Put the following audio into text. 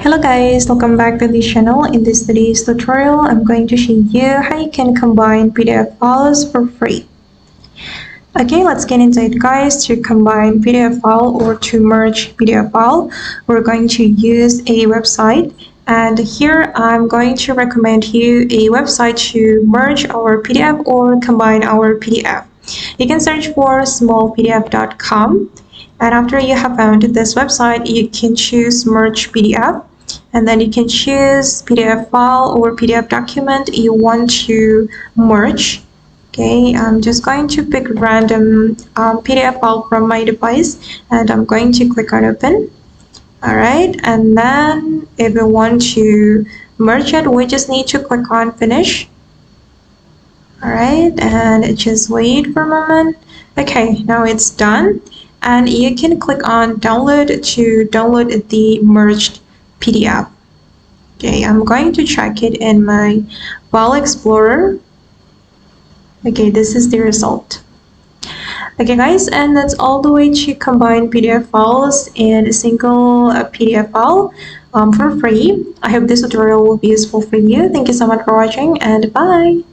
Hello guys, welcome back to this channel. In this today's tutorial, I'm going to show you how you can combine PDF files for free. Okay, let's get into it guys. To combine PDF file or to merge PDF file, we're going to use a website. And here I'm going to recommend you a website to merge our PDF or combine our PDF. You can search for smallpdf.com. And after you have found this website, you can choose merge PDF. And then you can choose PDF file or PDF document you want to merge. Okay, I'm just going to pick random PDF file from my device and I'm going to click on open. Alright, and then if we want to merge it, we just need to click on finish. Alright, and just wait for a moment. Okay, now it's done. And you can click on download to download the merged PDF. Okay, I'm going to check it in my File Explorer. Okay, this is the result. Okay guys, and that's all the way to combine PDF files in a single PDF file for free. I hope this tutorial will be useful for you. Thank you so much for watching and bye!